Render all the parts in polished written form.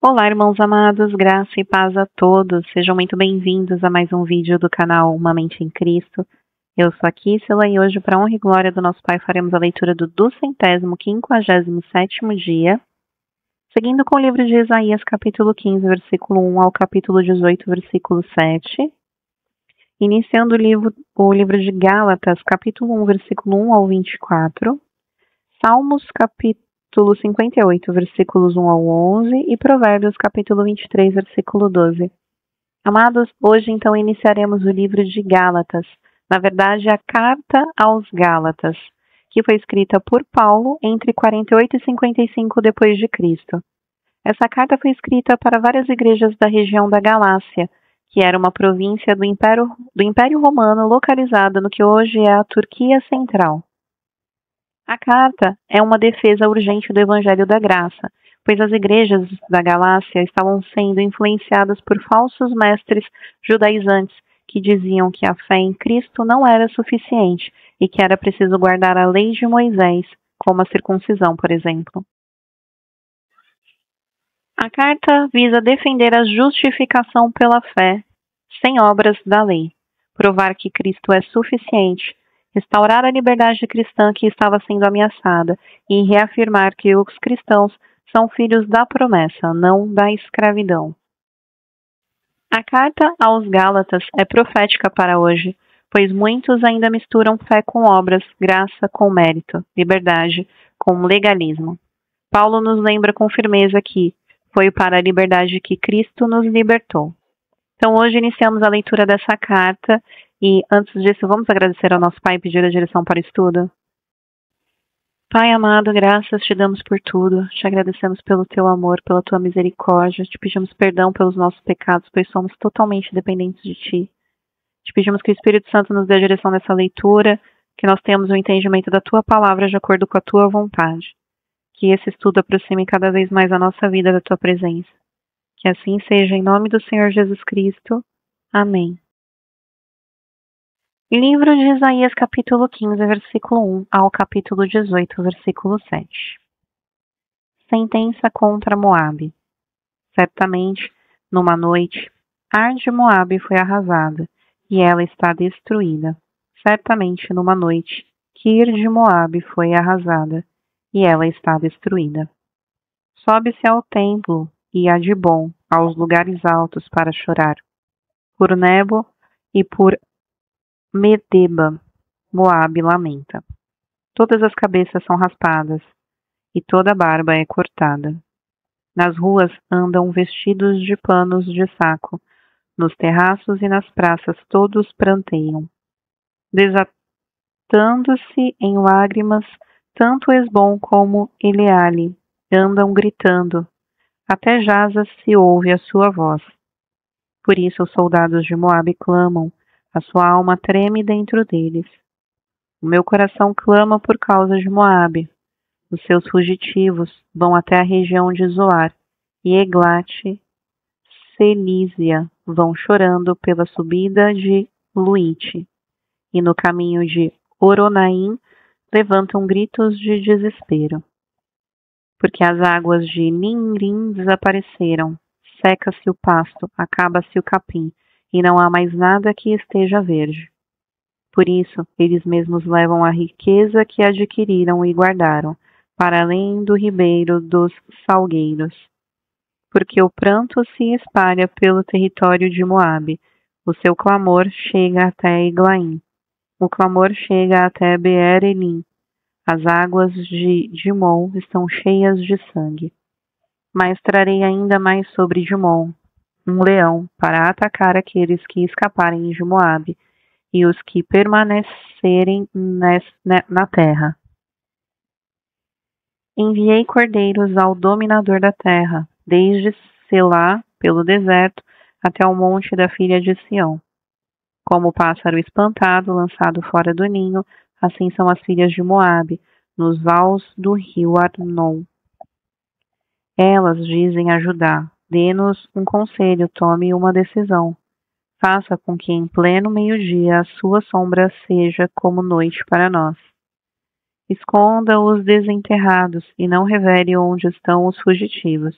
Olá, irmãos amados, graça e paz a todos. Sejam muito bem-vindos a mais um vídeo do canal Uma Mente em Cristo. Eu sou a Kissela e hoje, para honra e glória do nosso Pai, faremos a leitura do 257º dia, seguindo com o livro de Isaías, capítulo 15, versículo 1 ao capítulo 18, versículo 7. Iniciando o livro de Gálatas, capítulo 1, versículo 1 ao 24. Salmos, capítulo 58, versículos 1 ao 11 e Provérbios, capítulo 23, versículo 12. Amados, hoje então iniciaremos o livro de Gálatas, na verdade a Carta aos Gálatas, que foi escrita por Paulo entre 48 e 55 depois de Cristo. Essa carta foi escrita para várias igrejas da região da Galácia, que era uma província do Império Romano localizada no que hoje é a Turquia Central. A carta é uma defesa urgente do Evangelho da Graça, pois as igrejas da Galácia estavam sendo influenciadas por falsos mestres judaizantes que diziam que a fé em Cristo não era suficiente e que era preciso guardar a lei de Moisés, como a circuncisão, por exemplo. A carta visa defender a justificação pela fé, sem obras da lei, provar que Cristo é suficiente, restaurar a liberdade cristã que estava sendo ameaçada e reafirmar que os cristãos são filhos da promessa, não da escravidão. A carta aos Gálatas é profética para hoje, pois muitos ainda misturam fé com obras, graça com mérito, liberdade com legalismo. Paulo nos lembra com firmeza que foi para a liberdade que Cristo nos libertou. Então, hoje iniciamos a leitura dessa carta e, antes disso, vamos agradecer ao nosso Pai e pedir a direção para o estudo. Pai amado, graças te damos por tudo. Te agradecemos pelo teu amor, pela tua misericórdia. Te pedimos perdão pelos nossos pecados, pois somos totalmente dependentes de ti. Te pedimos que o Espírito Santo nos dê a direção nessa leitura, que nós tenhamos o entendimento da tua palavra de acordo com a tua vontade. Que esse estudo aproxime cada vez mais a nossa vida da tua presença. Que assim seja, em nome do Senhor Jesus Cristo. Amém. Livro de Isaías, capítulo 15, versículo 1 ao capítulo 18, versículo 7. Sentença contra Moabe. Certamente, numa noite, Ar de Moabe foi arrasada, e ela está destruída. Certamente, numa noite, Kir de Moabe foi arrasada, e ela está destruída. Sobe-se ao templo e a Dibon, aos lugares altos para chorar. Por Nebo e por Medeba, Moabe lamenta. Todas as cabeças são raspadas, e toda a barba é cortada. Nas ruas andam vestidos de panos de saco, nos terraços e nas praças todos pranteiam. Desatando-se em lágrimas, tanto Esbom como Eleale andam gritando, até Jaza se ouve a sua voz. Por isso os soldados de Moabe clamam, a sua alma treme dentro deles. O meu coração clama por causa de Moabe. Os seus fugitivos vão até a região de Zoar, e Eglate, Selísia vão chorando pela subida de Luite, e no caminho de Oronaim levantam gritos de desespero. Porque as águas de Nimrim desapareceram, seca-se o pasto, acaba-se o capim, e não há mais nada que esteja verde. Por isso, eles mesmos levam a riqueza que adquiriram e guardaram, para além do ribeiro dos salgueiros. Porque o pranto se espalha pelo território de Moabe, o seu clamor chega até Eglaim, o clamor chega até Beer-Elim. As águas de Dimon estão cheias de sangue. Mas trarei ainda mais sobre Dimon, um leão, para atacar aqueles que escaparem de Moabe e os que permanecerem na terra. Enviei cordeiros ao dominador da terra, desde Selá, pelo deserto, até o monte da filha de Sião. Como o pássaro espantado, lançado fora do ninho, assim são as filhas de Moabe, nos vales do rio Arnon. Elas dizem a Judá, dê-nos um conselho, tome uma decisão. Faça com que em pleno meio-dia a sua sombra seja como noite para nós. Esconda os desenterrados e não revele onde estão os fugitivos.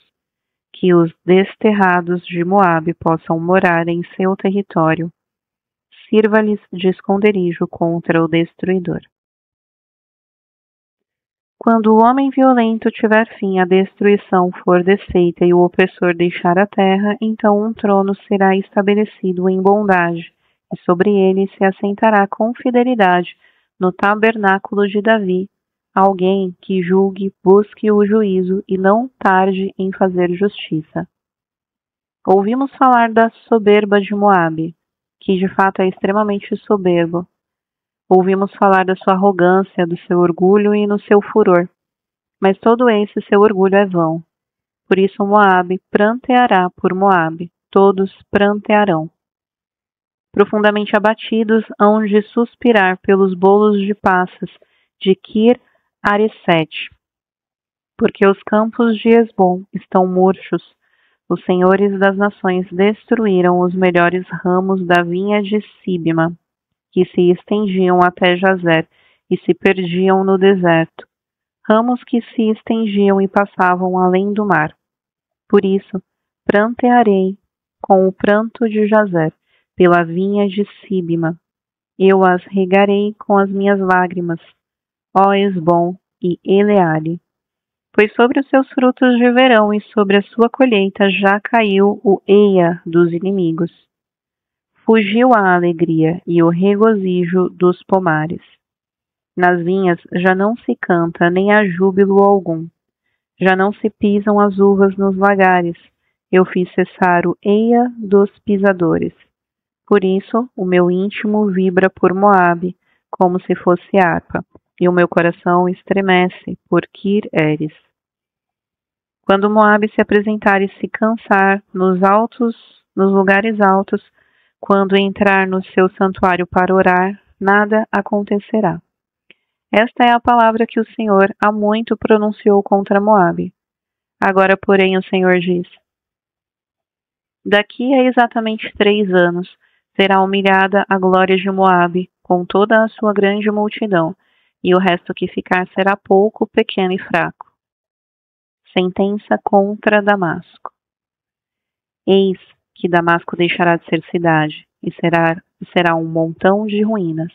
que os desterrados de Moabe possam morar em seu território. Sirva-lhes de esconderijo contra o destruidor. Quando o homem violento tiver fim, a destruição for desfeita e o opressor deixar a terra, então um trono será estabelecido em bondade, e sobre ele se assentará com fidelidade, no tabernáculo de Davi, alguém que julgue, busque o juízo e não tarde em fazer justiça. Ouvimos falar da soberba de Moabe, que de fato é extremamente soberbo. Ouvimos falar da sua arrogância, do seu orgulho e no seu furor. Mas todo esse seu orgulho é vão. Por isso Moabe pranteará por Moabe, todos prantearão. Profundamente abatidos, hão de suspirar pelos bolos de passas de Kir-Haresete, porque os campos de Hesbom estão murchos. Os senhores das nações destruíram os melhores ramos da vinha de Sibma, que se estendiam até Jazer e se perdiam no deserto, ramos que se estendiam e passavam além do mar. Por isso, prantearei com o pranto de Jazer, pela vinha de Sibma. Eu as regarei com as minhas lágrimas, ó Hesbom e Eleale. Pois sobre os seus frutos de verão e sobre a sua colheita já caiu o eia dos inimigos. Fugiu a alegria e o regozijo dos pomares. Nas vinhas já não se canta nem há júbilo algum. Já não se pisam as uvas nos lagares. Eu fiz cessar o eia dos pisadores. Por isso, o meu íntimo vibra por Moabe, como se fosse harpa, e o meu coração estremece por Kir-Eres. Quando Moabe se apresentar e se cansar nos lugares altos, quando entrar no seu santuário para orar, nada acontecerá. Esta é a palavra que o Senhor há muito pronunciou contra Moabe. Agora, porém, o Senhor diz: daqui a exatamente 3 anos será humilhada a glória de Moabe, com toda a sua grande multidão, e o resto que ficar será pouco, pequeno e fraco. Sentença contra Damasco. Eis que Damasco deixará de ser cidade, e será um montão de ruínas.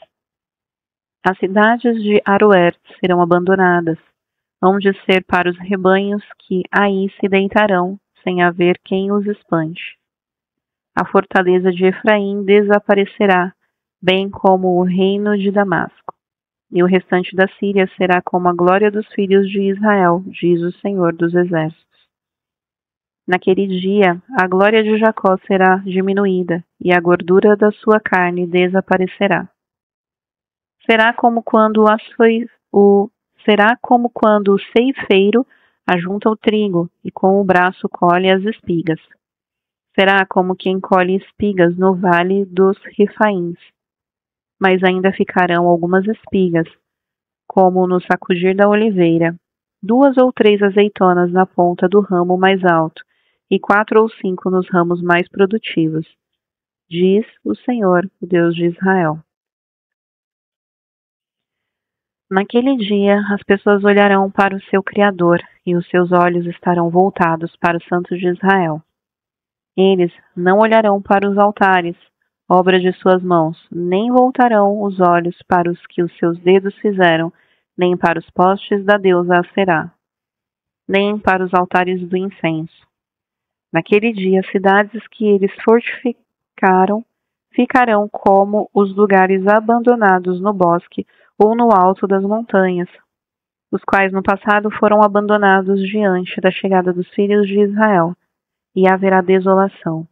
As cidades de Aroer serão abandonadas, hão de ser para os rebanhos que aí se deitarão, sem haver quem os espante. A fortaleza de Efraim desaparecerá, bem como o reino de Damasco. E o restante da Síria será como a glória dos filhos de Israel, diz o Senhor dos Exércitos. Naquele dia, a glória de Jacó será diminuída, e a gordura da sua carne desaparecerá. Será como quando o ceifeiro ajunta o trigo e com o braço colhe as espigas. Será como quem colhe espigas no vale dos Refaíns. Mas ainda ficarão algumas espigas, como no sacudir da oliveira, 2 ou 3 azeitonas na ponta do ramo mais alto, e 4 ou 5 nos ramos mais produtivos, diz o Senhor, o Deus de Israel. Naquele dia, as pessoas olharão para o seu Criador, e os seus olhos estarão voltados para o Santo de Israel. Eles não olharão para os altares, obra de suas mãos, nem voltarão os olhos para os que os seus dedos fizeram, nem para os postes da deusa Aserá, nem para os altares do incenso. Naquele dia, as cidades que eles fortificaram ficarão como os lugares abandonados no bosque ou no alto das montanhas, os quais no passado foram abandonados diante da chegada dos filhos de Israel, e haverá desolação.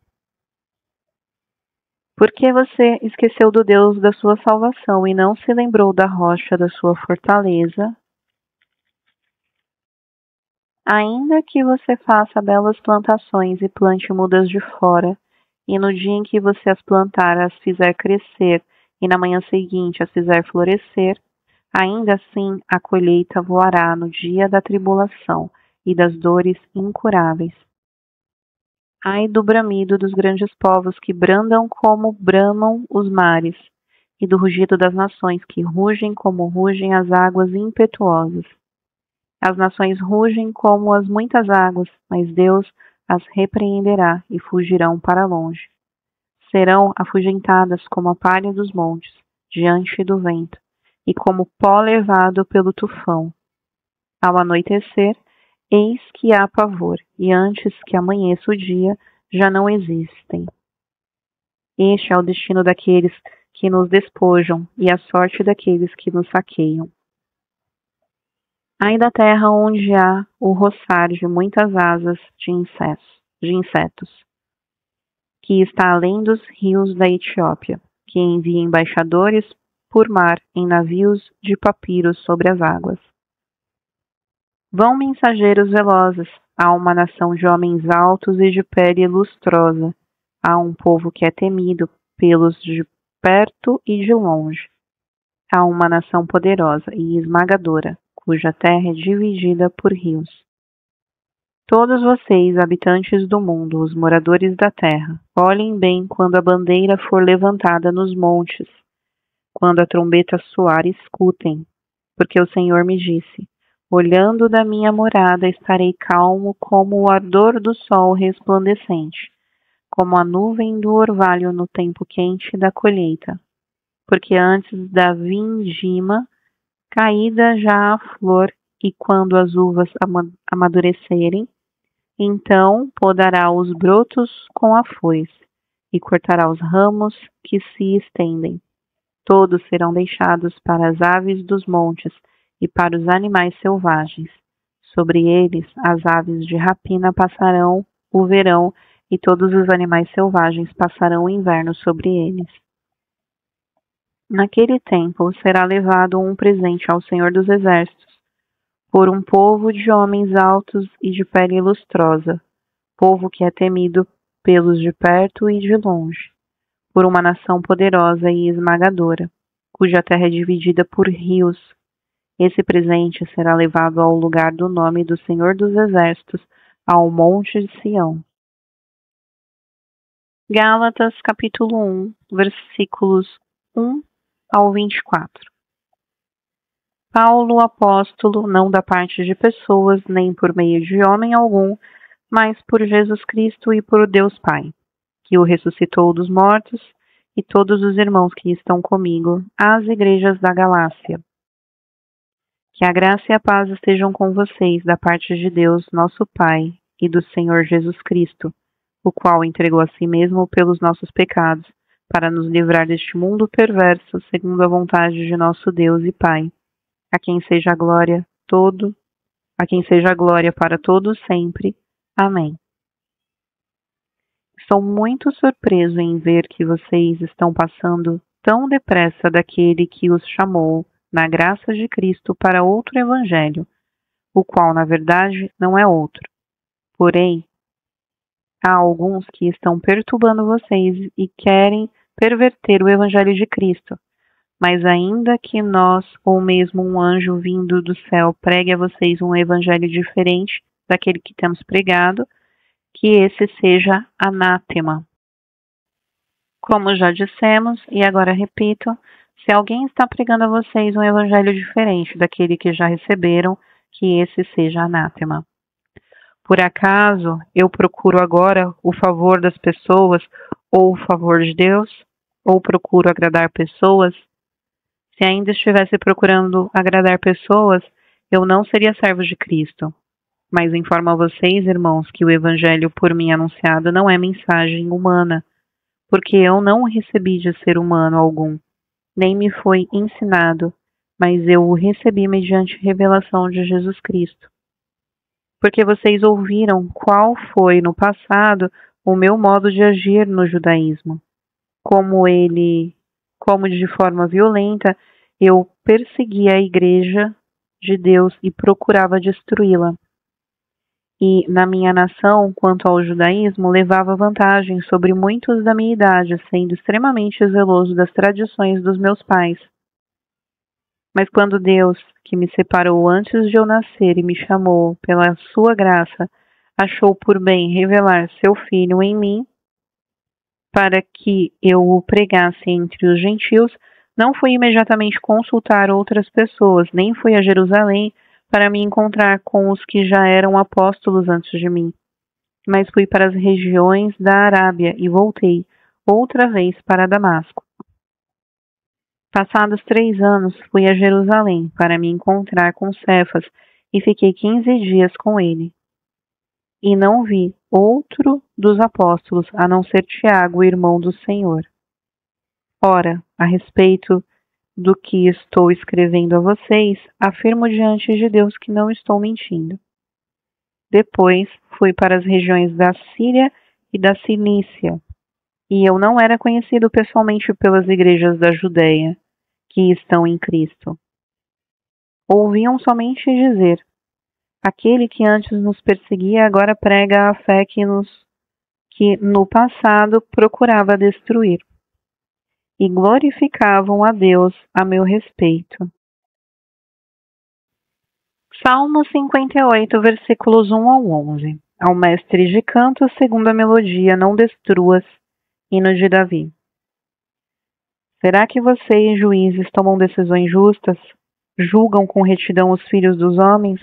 Porque você esqueceu do Deus da sua salvação e não se lembrou da rocha da sua fortaleza? Ainda que você faça belas plantações e plante mudas de fora, e no dia em que você as plantar as fizer crescer, e na manhã seguinte as fizer florescer, ainda assim a colheita voará no dia da tribulação e das dores incuráveis. Ai do bramido dos grandes povos que brandam como bramam os mares, e do rugido das nações que rugem como rugem as águas impetuosas. As nações rugem como as muitas águas, mas Deus as repreenderá e fugirão para longe. Serão afugentadas como a palha dos montes, diante do vento, e como pó levado pelo tufão. Ao anoitecer, eis que há pavor, e antes que amanheça o dia, já não existem. Este é o destino daqueles que nos despojam e a sorte daqueles que nos saqueiam. Ai da terra onde há o roçar de muitas asas de insetos, que está além dos rios da Etiópia, que envia embaixadores por mar em navios de papiros sobre as águas. Vão mensageiros velozes a uma nação de homens altos e de pele lustrosa, a um povo que é temido pelos de perto e de longe, a uma nação poderosa e esmagadora, cuja terra é dividida por rios. Todos vocês, habitantes do mundo, os moradores da terra, olhem bem quando a bandeira for levantada nos montes, quando a trombeta soar, escutem, porque o Senhor me disse: olhando da minha morada estarei calmo como o ardor do sol resplandecente, como a nuvem do orvalho no tempo quente da colheita. Porque antes da vindima, caída já a flor, e quando as uvas amadurecerem, então podará os brotos com a foice, e cortará os ramos que se estendem. Todos serão deixados para as aves dos montes e para os animais selvagens. Sobre eles as aves de rapina passarão o verão, e todos os animais selvagens passarão o inverno sobre eles. Naquele tempo será levado um presente ao Senhor dos Exércitos, por um povo de homens altos e de pele lustrosa, povo que é temido pelos de perto e de longe, por uma nação poderosa e esmagadora, cuja terra é dividida por rios. Esse presente será levado ao lugar do nome do Senhor dos Exércitos, ao monte de Sião. Gálatas capítulo 1, versículos 1 ao 24. Paulo, apóstolo, não da parte de pessoas, nem por meio de homem algum, mas por Jesus Cristo e por Deus Pai, que o ressuscitou dos mortos, e todos os irmãos que estão comigo, às igrejas da Galácia. Que a graça e a paz estejam com vocês da parte de Deus, nosso Pai, e do Senhor Jesus Cristo, o qual entregou a si mesmo pelos nossos pecados, para nos livrar deste mundo perverso, segundo a vontade de nosso Deus e Pai, a quem seja a glória para todos sempre. Amém. Estou muito surpreso em ver que vocês estão passando tão depressa daquele que os chamou, na graça de Cristo, para outro evangelho, o qual, na verdade, não é outro. Porém, há alguns que estão perturbando vocês e querem perverter o evangelho de Cristo. Mas ainda que nós, ou mesmo um anjo vindo do céu, pregue a vocês um evangelho diferente daquele que temos pregado, que esse seja anátema. Como já dissemos, e agora repito, se alguém está pregando a vocês um evangelho diferente daquele que já receberam, que esse seja anátema. Por acaso eu procuro agora o favor das pessoas ou o favor de Deus? Ou procuro agradar pessoas? Se ainda estivesse procurando agradar pessoas, eu não seria servo de Cristo. Mas informo a vocês, irmãos, que o evangelho por mim anunciado não é mensagem humana, porque eu não o recebi de ser humano algum, nem me foi ensinado, mas eu o recebi mediante revelação de Jesus Cristo. Porque vocês ouviram qual foi no passado o meu modo de agir no judaísmo, como de forma violenta eu perseguia a igreja de Deus e procurava destruí-la. E, na minha nação, quanto ao judaísmo, levava vantagem sobre muitos da minha idade, sendo extremamente zeloso das tradições dos meus pais. Mas quando Deus, que me separou antes de eu nascer e me chamou pela sua graça, achou por bem revelar seu Filho em mim, para que eu o pregasse entre os gentios, não fui imediatamente consultar outras pessoas, nem fui a Jerusalém para me encontrar com os que já eram apóstolos antes de mim. mas fui para as regiões da Arábia e voltei outra vez para Damasco. Passados 3 anos, fui a Jerusalém para me encontrar com Cefas e fiquei 15 dias com ele. E não vi outro dos apóstolos a não ser Tiago, irmão do Senhor. Ora, a respeito do que estou escrevendo a vocês, afirmo diante de Deus que não estou mentindo. Depois fui para as regiões da Síria e da Cilícia, e eu não era conhecido pessoalmente pelas igrejas da Judéia, que estão em Cristo. Ouviam somente dizer: aquele que antes nos perseguia agora prega a fé que no passado procurava destruir. E glorificavam a Deus a meu respeito. Salmo 58, versículos 1 ao 11. Ao mestre de canto, segundo a melodia, não destruas, hino de Davi. Será que vocês, juízes, tomam decisões justas? Julgam com retidão os filhos dos homens?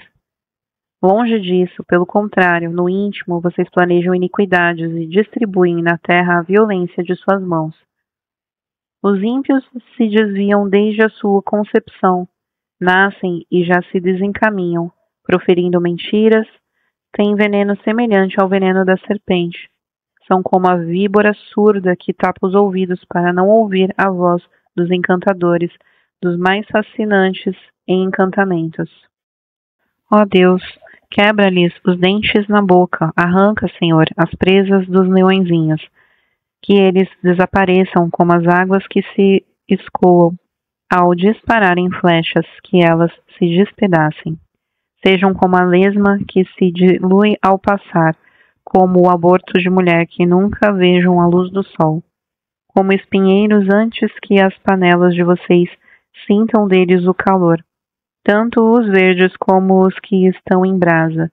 Longe disso, pelo contrário, no íntimo vocês planejam iniquidades e distribuem na terra a violência de suas mãos. Os ímpios se desviam desde a sua concepção, nascem e já se desencaminham, proferindo mentiras, têm veneno semelhante ao veneno da serpente. São como a víbora surda que tapa os ouvidos para não ouvir a voz dos encantadores, dos mais fascinantes em encantamentos. Ó Deus, quebra-lhes os dentes na boca, arranca, Senhor, as presas dos leõezinhos, que eles desapareçam como as águas que se escoam ao dispararem flechas, que elas se despedacem. Sejam como a lesma que se dilui ao passar, como o aborto de mulher que nunca vejam a luz do sol. Como espinheiros antes que as panelas de vocês sintam deles o calor. Tanto os verdes como os que estão em brasa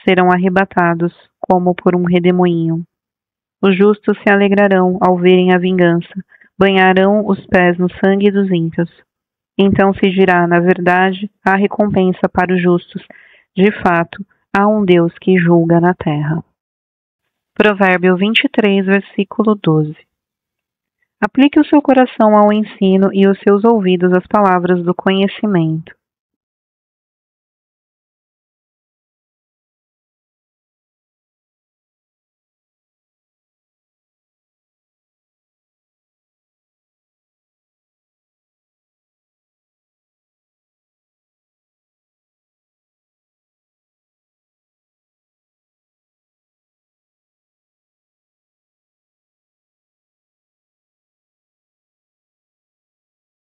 serão arrebatados como por um redemoinho. Os justos se alegrarão ao verem a vingança, banharão os pés no sangue dos ímpios. Então se dirá, na verdade, há recompensa para os justos. De fato, há um Deus que julga na terra. Provérbio 23, versículo 12. Aplique o seu coração ao ensino e os seus ouvidos às palavras do conhecimento.